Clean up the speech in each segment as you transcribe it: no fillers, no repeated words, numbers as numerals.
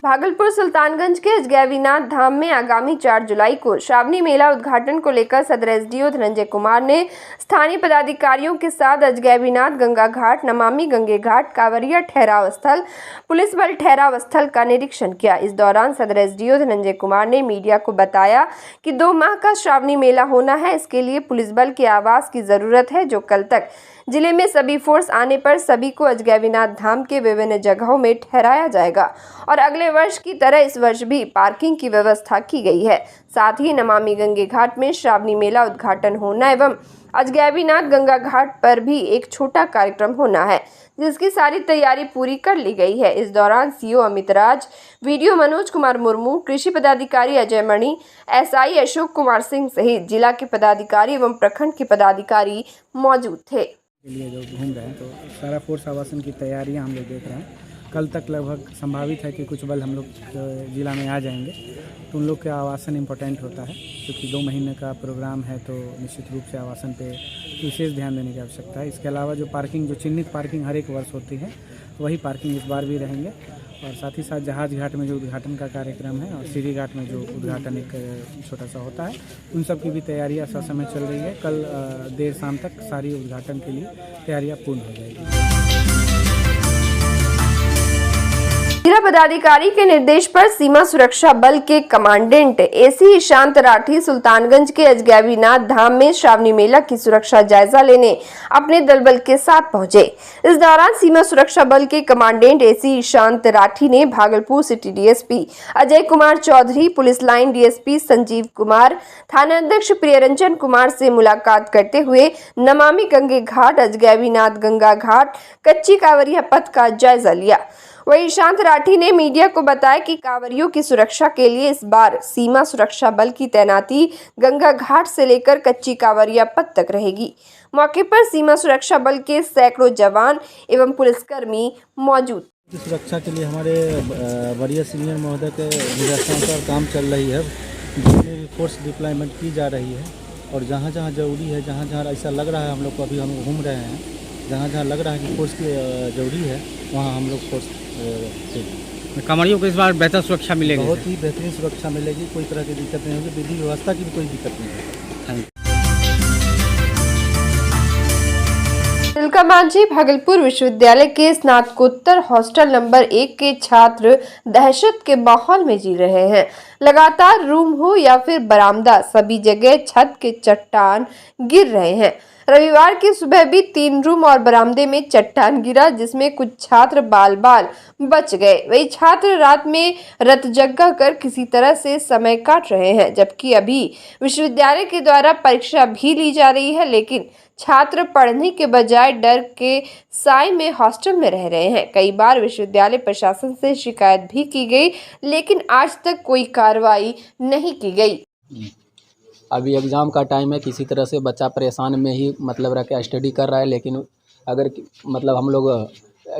भागलपुर सुल्तानगंज के अजगैबीनाथ धाम में आगामी 4 जुलाई को श्रावणी मेला उद्घाटन को लेकर सदर एसडीओ धनंजय कुमार ने स्थानीय पदाधिकारियों के साथ अजगैबीनाथ गंगा घाट, नमामि गंगे घाट, कांवरिया ठहराव स्थल, पुलिस बल ठहराव स्थल का निरीक्षण किया। इस दौरान सदर एसडीओ धनंजय कुमार ने मीडिया को बताया कि 2 माह का श्रावणी मेला होना है। इसके लिए पुलिस बल के आवास की जरूरत है, जो कल तक जिले में सभी फोर्स आने पर सभी को अजगैबीनाथ धाम के विभिन्न जगहों में ठहराया जाएगा और अगले वर्ष की तरह इस वर्ष भी पार्किंग की व्यवस्था की गई है। साथ ही नमामि गंगे घाट में श्रावणी मेला उद्घाटन होना एवं अजगैबीनाथ गंगा घाट पर भी एक छोटा कार्यक्रम होना है, जिसकी सारी तैयारी पूरी कर ली गई है। इस दौरान सीओ अमित राज, वीडियो मनोज कुमार मुर्मू, कृषि पदाधिकारी अजय मणि, एसआई अशोक कुमार सिंह सहित जिला के पदाधिकारी एवं प्रखंड के पदाधिकारी मौजूद थे। लिए जो घूम रहे हैं तो सारा फोर्स आवासन की तैयारियां हम लोग देख रहे हैं। कल तक लगभग संभावित है कि कुछ बल हम लोग जिला में आ जाएंगे, तो उन लोग के आवासन इम्पोर्टेंट होता है, क्योंकि 2 महीने का प्रोग्राम है तो निश्चित रूप से आवासन पे विशेष ध्यान देने की आवश्यकता है। इसके अलावा जो पार्किंग, जो चिन्हित पार्किंग हर एक वर्ष होती है, वही पार्किंग इस बार भी रहेंगे। और साथ ही साथ जहाज घाट में जो उद्घाटन का कार्यक्रम है और सीढ़ी घाट में जो उद्घाटन एक छोटा सा होता है, उन सब की भी तैयारियां समय चल रही है। कल देर शाम तक सारी उद्घाटन के लिए तैयारियां पूर्ण हो जाएगी। जिला पदाधिकारी के निर्देश पर सीमा सुरक्षा बल के कमांडेंट एसी ईशांत राठी सुल्तानगंज के अजगैबीनाथ धाम में श्रावणी मेला की सुरक्षा जायजा लेने अपने दल बल के साथ पहुंचे। इस दौरान सीमा सुरक्षा बल के कमांडेंट एसी ईशांत राठी ने Bhagalpur city DSP Ajay Kumar Chaudhary, police line DSP Sanjeev Kumar, थाना अध्यक्ष प्रियरंजन कुमार से मुलाकात करते हुए नमामि गंगे घाट, अजगैबीनाथ गंगा घाट, कच्ची कांवरिया पथ का जायजा लिया। वहीं ईशांत राठी ने मीडिया को बताया कि कांवरियों की सुरक्षा के लिए इस बार सीमा सुरक्षा बल की तैनाती गंगा घाट से लेकर कच्ची कांवरिया पथ तक रहेगी। मौके पर सीमा सुरक्षा बल के सैकड़ों जवान एवं पुलिसकर्मी मौजूद। सुरक्षा के लिए हमारे वरीय सीनियर महोदय के निर्देशानुसार काम चल रही है, जिसमें फोर्स डिप्लॉयमेंट की जा रही है और जहाँ जहाँ जरूरी है, जहाँ जहाँ ऐसा लग रहा है, हम लोग को अभी हम घूम रहे हैं, जहाँ जहाँ लग रहा है कि फोर्स की जरूरी है, वहाँ हम लोग फोर्स कांवरियों को इस बार बेहतर सुरक्षा मिलेगी। बहुत ही बेहतरीन सुरक्षा मिलेगी, कोई तरह की दिक्कत नहीं होगी, विधि व्यवस्था की भी कोई दिक्कत नहीं होगी। तिलका मांझी भागलपुर विश्वविद्यालय के स्नातकोत्तर हॉस्टल नंबर 1 के छात्र दहशत के माहौल में जी रहे हैं। लगातार रूम हो या फिर बरामदा, सभी जगह छत के चट्टान गिर रहे हैं। रविवार की सुबह भी 3 रूम और बरामदे में चट्टान गिरा, जिसमें कुछ छात्र बाल बच गए। वही छात्र रात में रत जगा कर किसी तरह से समय काट रहे हैं, जबकि अभी विश्वविद्यालय के द्वारा परीक्षा भी ली जा रही है, लेकिन छात्र पढ़ने के बजाय डर के साए में हॉस्टल में रह रहे हैं। कई बार विश्वविद्यालय प्रशासन से शिकायत भी की गई, लेकिन आज तक कोई कार्रवाई नहीं की गई। अभी एग्ज़ाम का टाइम है, किसी तरह से बच्चा परेशान में ही मतलब रह के स्टडी कर रहा है, लेकिन अगर मतलब हम लोग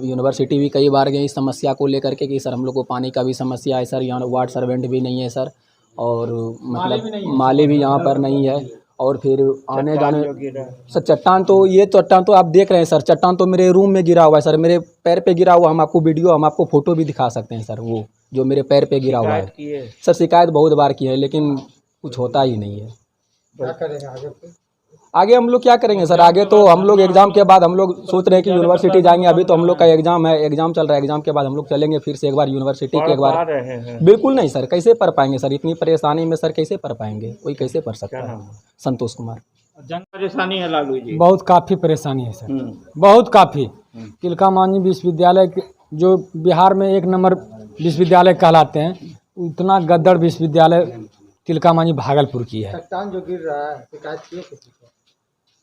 यूनिवर्सिटी भी कई बार गए इस समस्या को लेकर के कि सर हम लोग को पानी का भी समस्या है सर, यहाँ वार्ड सर्वेंट भी नहीं है सर, और मतलब माली भी यहाँ पर नहीं है, और फिर आने जाने सर चट्टान तो आप देख रहे हैं सर, चट्टान तो मेरे रूम में गिरा हुआ है सर, मेरे पैर पे गिरा हुआ। हम आपको फ़ोटो भी दिखा सकते हैं सर, वो जो मेरे पैर पे गिरा हुआ है सर। शिकायत बहुत बार की है, लेकिन कुछ होता ही नहीं है। क्या करेंगे आगे हम लोग क्या करेंगे सर? आगे तो हम लोग एग्ज़ाम के बाद हम लोग सोच रहे हैं कि यूनिवर्सिटी जाएंगे। अभी तो हम लोग का एग्ज़ाम है, एग्ज़ाम चल रहा है, एग्ज़ाम के बाद हम लोग चलेंगे फिर से एक बार यूनिवर्सिटी के एक बार। बिल्कुल नहीं सर, कैसे पढ़ पाएंगे सर? इतनी परेशानी में सर कैसे पढ़ पाएंगे? कोई कैसे पढ़ सकता है? संतोष कुमार। परेशानी है लालू जी? बहुत काफ़ी परेशानी है सर, बहुत काफ़ी। तिलका मांझी विश्वविद्यालय जो बिहार में 1 नंबर विश्वविद्यालय कहलाते हैं, उतना गद्दड़ विश्वविद्यालय तिलका मांझी भागलपुर की है। चट्टान जो गिर रहा है, शिकायत किए किसी को?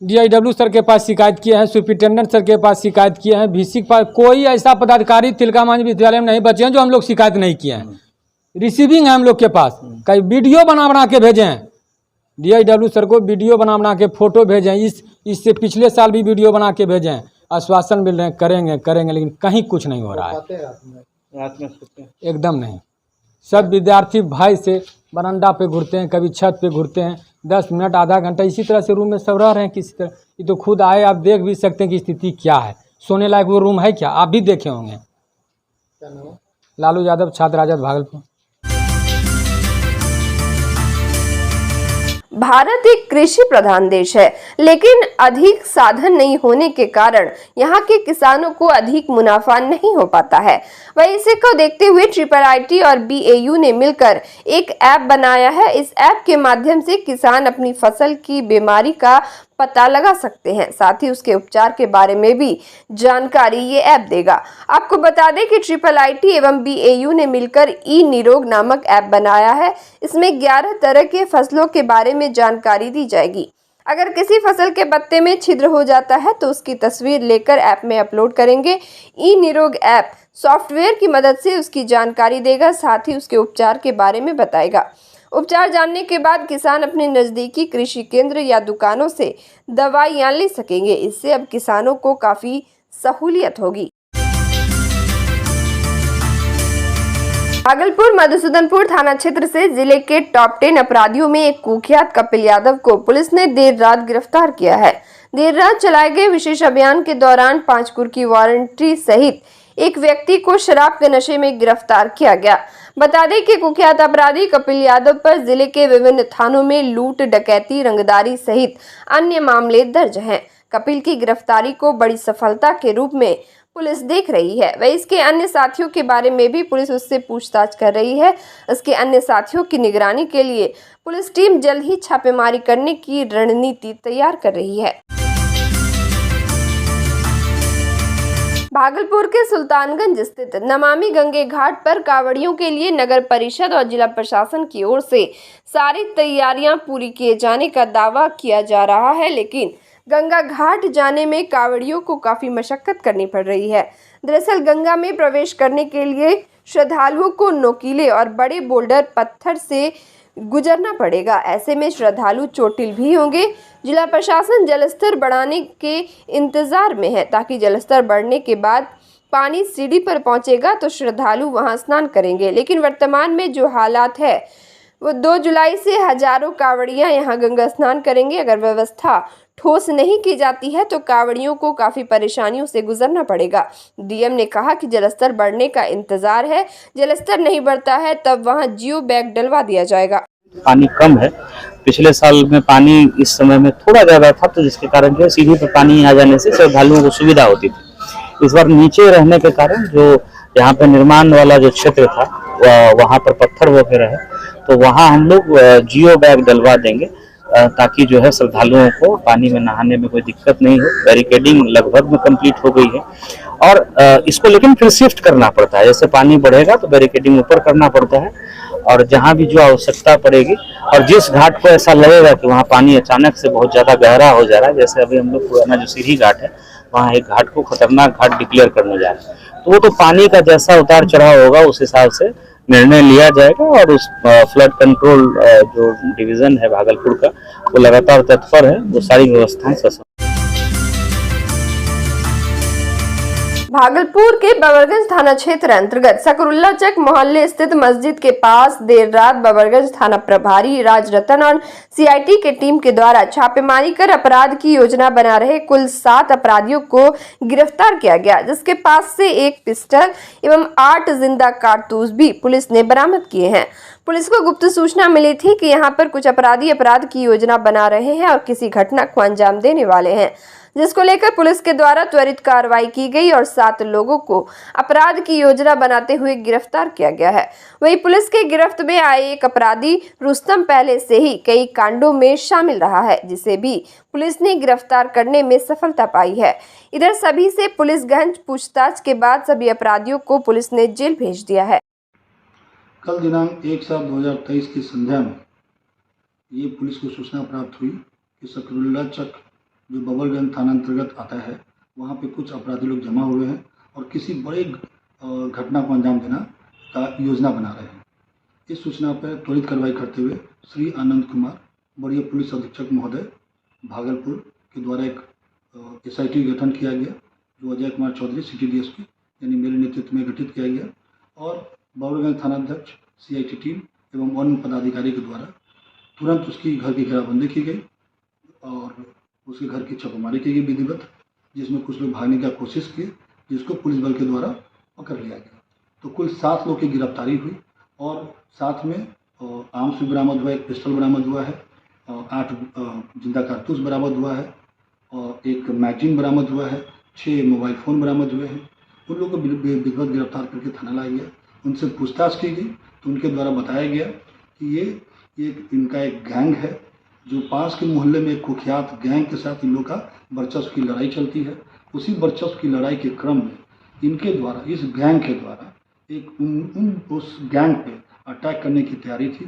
DIW सर के पास शिकायत किए हैं, सुपरिटेंडेंट सर के पास शिकायत किए हैं, VC के पास। कोई ऐसा पदाधिकारी तिलका मांझी विश्वविद्यालय में नहीं बचे हैं जो हम लोग शिकायत नहीं किए हैं। रिसीविंग है हम लोग के पास, कई वीडियो बना के भेजे हैं। DIW सर को वीडियो बना के फ़ोटो भेजे हैं, इससे पिछले साल भी वीडियो बना के भेजे हैं। आश्वासन मिल रहे हैं करेंगे, लेकिन कहीं कुछ नहीं हो रहा है, रात में सोते हैं एकदम नहीं। सब विद्यार्थी भाई से बरामदा पे घूरते हैं, कभी छत पे घूरते हैं, 10 मिनट आधा घंटा इसी तरह से रूम में सब रह रहे हैं किसी तरह। ये तो खुद आए, आप देख भी सकते हैं कि स्थिति क्या है। सोने लायक वो रूम है क्या? आप भी देखे होंगे। क्या नाम है? लालू यादव, छात्र राजद, भागलपुर। भारत एक कृषि प्रधान देश है, लेकिन अधिक साधन नहीं होने के कारण यहाँ के किसानों को अधिक मुनाफा नहीं हो पाता है। वहीं इसे को देखते हुए IIIT और BAU ने मिलकर एक ऐप बनाया है। इस ऐप के माध्यम से किसान अपनी फसल की बीमारी का पता लगा सकते हैं, साथ ही उसके उपचार के बारे में भी जानकारी ये ऐप देगा। आपको बता दें कि IIIT एवं BAU ने मिलकर ई-निरोग नामक ऐप बनाया है। इसमें 11 तरह के फसलों के बारे में जानकारी दी जाएगी। अगर किसी फसल के पत्ते में छिद्र हो जाता है तो उसकी तस्वीर लेकर ऐप में अपलोड करेंगे। ई-निरोग ऐप सॉफ्टवेयर की मदद से उसकी जानकारी देगा, साथ ही उसके उपचार के बारे में बताएगा। उपचार जानने के बाद किसान अपने नजदीकी कृषि केंद्र या दुकानों से दवाइयां ले सकेंगे। इससे अब किसानों को काफी सहूलियत होगी। भागलपुर मधुसूदनपुर थाना क्षेत्र से जिले के टॉप 10 अपराधियों में एक कुख्यात कपिल यादव को पुलिस ने देर रात गिरफ्तार किया है। देर रात चलाए गए विशेष अभियान के दौरान 5 कुर्की वारंटी सहित एक व्यक्ति को शराब के नशे में गिरफ्तार किया गया। बता दें कि कुख्यात अपराधी कपिल यादव पर जिले के विभिन्न थानों में लूट, डकैती, रंगदारी सहित अन्य मामले दर्ज हैं। कपिल की गिरफ्तारी को बड़ी सफलता के रूप में पुलिस देख रही है। वह इसके अन्य साथियों के बारे में भी पुलिस उससे पूछताछ कर रही है। इसके अन्य साथियों की निगरानी के लिए पुलिस टीम जल्द ही छापेमारी करने की रणनीति तैयार कर रही है। भागलपुर के सुल्तानगंज स्थित नमामि गंगे घाट पर कांवड़ियों के लिए नगर परिषद और जिला प्रशासन की ओर से सारी तैयारियां पूरी किए जाने का दावा किया जा रहा है, लेकिन गंगा घाट जाने में कांवड़ियों को काफी मशक्कत करनी पड़ रही है। दरअसल गंगा में प्रवेश करने के लिए श्रद्धालुओं को नोकीले और बड़े बोल्डर पत्थर से गुजरना पड़ेगा। ऐसे में श्रद्धालु चोटिल भी होंगे। जिला प्रशासन जलस्तर बढ़ाने के इंतजार में है, ताकि जलस्तर बढ़ने के बाद पानी सीढ़ी पर पहुंचेगा तो श्रद्धालु वहां स्नान करेंगे। लेकिन वर्तमान में जो हालात है वो 2 जुलाई से हजारों कांवड़ियां यहां गंगा स्नान करेंगे। अगर व्यवस्था ठोस नहीं की जाती है तो कांवड़ियों को काफी परेशानियों से गुजरना पड़ेगा। डीएम ने कहा कि जलस्तर बढ़ने का इंतजार है, जलस्तर नहीं बढ़ता है तब वहां जियो बैग डलवा दिया जाएगा। पानी कम है। पिछले साल में पानी इस समय में थोड़ा ज्यादा था, तो जिसके कारण जो सीढ़ी पर पानी आ जाने से श्रद्धालुओं को सुविधा होती थी। इस बार नीचे रहने के कारण जो यहाँ पे निर्माण वाला जो क्षेत्र था वहाँ पर पत्थर वगैरह है, तो वहाँ हम लोग जियो बैग डलवा देंगे ताकि जो है श्रद्धालुओं को पानी में नहाने में कोई दिक्कत नहीं हो। बैरिकेडिंग लगभग में कंप्लीट हो गई है और इसको लेकिन फिर शिफ्ट करना पड़ता है। जैसे पानी बढ़ेगा तो बैरिकेडिंग ऊपर करना पड़ता है और जहाँ भी जो आवश्यकता पड़ेगी और जिस घाट को ऐसा लगेगा कि वहाँ पानी अचानक से बहुत ज़्यादा गहरा हो जा रहा है, जैसे अभी हम लोग पुराना जो सीढ़ी घाट है वहाँ एक घाट को खतरनाक घाट डिक्लेयर करने जा रहे हैं, तो वो तो पानी का जैसा उतार चढ़ाव होगा उस हिसाब से निर्णय लिया जाएगा। और उस फ्लड कंट्रोल जो डिवीजन है भागलपुर का वो लगातार तत्पर है, वो सारी व्यवस्थाएं भागलपुर के बबरगंज थाना क्षेत्र अंतर्गत सकरुल्ला चक मोहल्ले स्थित मस्जिद के पास देर रात बबरगंज थाना प्रभारी राजरतन और सीआईटी के टीम के द्वारा छापेमारी कर अपराध की योजना बना रहे कुल 7 अपराधियों को गिरफ्तार किया गया, जिसके पास से एक पिस्टल एवं 8 जिंदा कारतूस भी पुलिस ने बरामद किए हैं। पुलिस को गुप्त सूचना मिली थी कि यहां पर कुछ अपराधी अपराध की योजना बना रहे हैं और किसी घटना को अंजाम देने वाले हैं, जिसको लेकर पुलिस के द्वारा त्वरित कार्रवाई की गई और 7 लोगों को अपराध की योजना बनाते हुए गिरफ्तार किया गया है। वहीं पुलिस के गिरफ्त में आए एक अपराधी रुस्तम पहले से ही कई कांडों में शामिल रहा है, जिसे भी पुलिस ने गिरफ्तार करने में सफलता पाई है। इधर सभी से पुलिस गहन पूछताछ के बाद सभी अपराधियों को पुलिस ने जेल भेज दिया है। कल दिनांक 1/7/2023 की संध्या में ये पुलिस को सूचना प्राप्त हुई कि सकरुल्ला चक जो बबरगंज थाना अंतर्गत आता है वहाँ पे कुछ अपराधी लोग जमा हुए हैं और किसी बड़े घटना को अंजाम देना का योजना बना रहे हैं। इस सूचना पर त्वरित कार्रवाई करते हुए श्री आनंद कुमार वरीय पुलिस अधीक्षक महोदय भागलपुर के द्वारा एक SIT गठन किया गया, जो अजय कुमार चौधरी सिटी DSP यानी मेरे नेतृत्व में गठित किया गया और बबरगंज थानाध्यक्ष CIT टीम एवं वन पदाधिकारी के द्वारा तुरंत उसकी घर की घेराबंदी की गई और उसके घर की छापेमारी की गई विधिवत, जिसमें कुछ लोग भागने की कोशिश की, जिसको पुलिस बल के द्वारा पकड़ लिया गया। तो कुल 7 लोग की गिरफ्तारी हुई और साथ में आर्म्स भी बरामद हुआ, एक पिस्टल बरामद हुआ है और 8 जिंदा कारतूस बरामद हुआ है और एक मैगजीन बरामद हुआ है, 6 मोबाइल फ़ोन बरामद हुए हैं। उन लोगों को विधिवत गिरफ्तार करके थाना लाया गया, उनसे पूछताछ की गई तो उनके द्वारा बताया गया कि ये इनका एक गैंग है जो पास के मोहल्ले में एक कुख्यात गैंग के साथ इन लोग का वर्चस्व की लड़ाई चलती है। उसी वर्चस्व की लड़ाई के क्रम में इनके द्वारा, इस गैंग के द्वारा एक उस गैंग पे अटैक करने की तैयारी थी।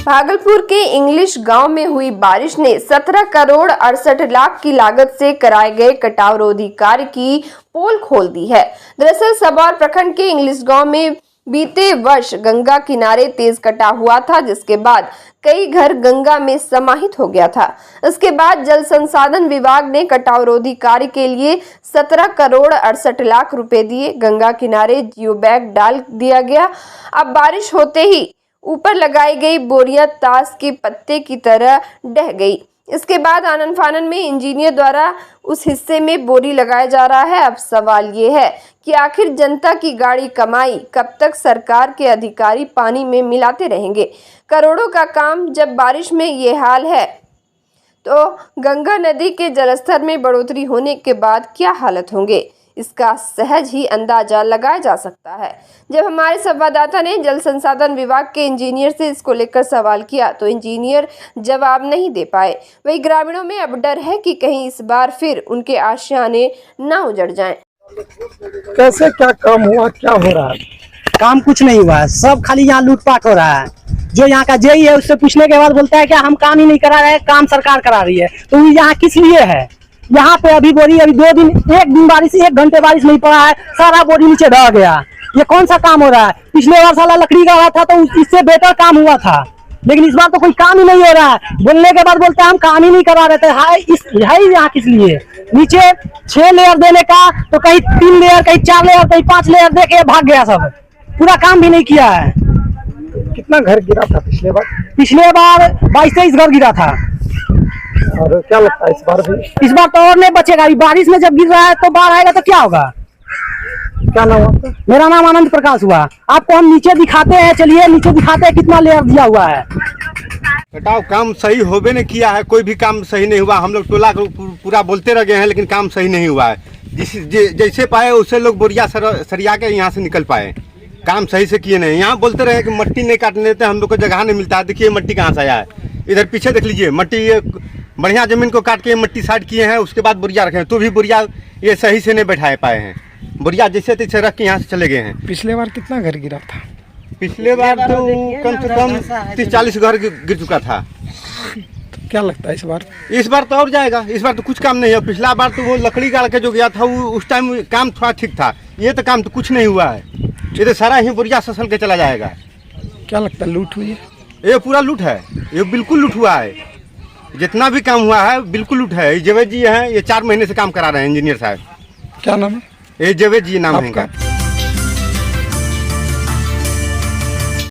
भागलपुर के इंग्लिश गांव में हुई बारिश ने 17 करोड़ 68 लाख की लागत से कराए गए कटाव रोधी कार्य की पोल खोल दी है। दरअसल सबौर प्रखंड के इंग्लिश गांव में बीते वर्ष गंगा किनारे तेज कटाव हुआ था, जिसके बाद कई घर गंगा में समाहित हो गया था। इसके बाद जल संसाधन विभाग ने कटाव रोधी कार्य के लिए 17 करोड़ 68 लाख रुपए दिए। गंगा किनारे जियो बैग डाल दिया गया। अब बारिश होते ही ऊपर लगाई गई बोरियां ताश के पत्ते की तरह ढह गई। इसके बाद आनन फानन में इंजीनियर द्वारा उस हिस्से में बोरी लगाया जा रहा है। अब सवाल ये है कि आखिर जनता की गाड़ी कमाई कब तक सरकार के अधिकारी पानी में मिलाते रहेंगे। करोड़ों का काम जब बारिश में ये हाल है तो गंगा नदी के जलस्तर में बढ़ोतरी होने के बाद क्या हालत होंगे, इसका सहज ही अंदाजा लगाया जा सकता है। जब हमारे संवाददाता ने जल संसाधन विभाग के इंजीनियर से इसको लेकर सवाल किया तो इंजीनियर जवाब नहीं दे पाए। वही ग्रामीणों में अब डर है कि कहीं इस बार फिर उनके आशियाने ना उजड़ जाएं। कैसे क्या काम हुआ, क्या हो रहा है? काम कुछ नहीं हुआ है, सब खाली यहाँ लूटपाट हो रहा है। जो यहाँ का जेई है उससे पूछने के बाद बोलता है कि हम काम ही नहीं करा रहे, काम सरकार करा रही है। तो यहाँ किस लिए है? यहाँ पे अभी बोरी अभी 2 दिन, 1 दिन बारिश, 1 घंटे बारिश नहीं पड़ा है, सारा बोरी नीचे ढह गया। ये कौन सा काम हो रहा है? पिछले बार साला लकड़ी का हुआ था तो इससे बेहतर काम हुआ था, लेकिन इस बार तो कोई काम ही नहीं हो रहा है। बोलने के बाद बोलते हैं हम काम ही नहीं करा रहे थे। है यहाँ किस लिए? नीचे 6 लेयर देने का तो कहीं 3 लेयर, कहीं 4 लेयर, कहीं 5 लेयर दे के भाग गया सब, पूरा काम भी नहीं किया है। कितना घर गिरा था पिछले बार? पिछले बार 22-23 घर गिरा था। और क्या लगता है इस बार भी? इस बार तो और नहीं बचेगा। बारिश में जब गिर रहा है तो बाढ़ आएगा तो क्या होगा? क्या नाम आपका? मेरा नाम आनंद प्रकाश हुआ। आपको हम नीचे दिखाते हैं, चलिए नीचे दिखाते हैं कितना लेयर दिया हुआ है। कटाव काम सही होबे नहीं किया है, कोई भी काम सही नहीं हुआ। हम लोग टोला को पूरा बोलते रह गए हैं लेकिन काम सही नहीं हुआ है। जैसे पाए उससे लोग बोरिया सरिया के यहाँ से निकल पाए, काम सही से किए नहीं। यहाँ बोलते रहे कि मट्टी नहीं काटने देते, हम लोग को जगह नहीं मिलता है। देखिए मट्टी कहाँ से आया है, इधर पीछे देख लीजिए, मट्टी बढ़िया जमीन को काट के मट्टी साइड किए हैं, उसके बाद बोरिया रखे हैं, तो भी बोरिया ये सही से नहीं बैठा पाए हैं। बोरिया जैसे तैसे रख के यहाँ से चले गए हैं। पिछले बार कितना घर गिरा था? पिछले बार तो कम से कम 30-40 घर गिर चुका था। तो क्या लगता है इस बार? इस बार तो और जाएगा। इस बार तो कुछ काम नहीं है। पिछला बार तो वो लकड़ी गाड़ के जो गया था वो उस टाइम काम थोड़ा ठीक था, ये तो काम तो कुछ नहीं हुआ है। ये तो सारा ही बोरिया ससल के चला जाएगा। क्या लगता है लूट हुई है? ये पूरा लूट है, ये बिल्कुल लूट हुआ है। जितना भी काम हुआ है बिल्कुल लूट है। ये जावेद जी हैं, ये 4 महीने से काम करा रहे हैं इंजीनियर साहब। क्या नाम है? ये जावेद जी नाम है इनका।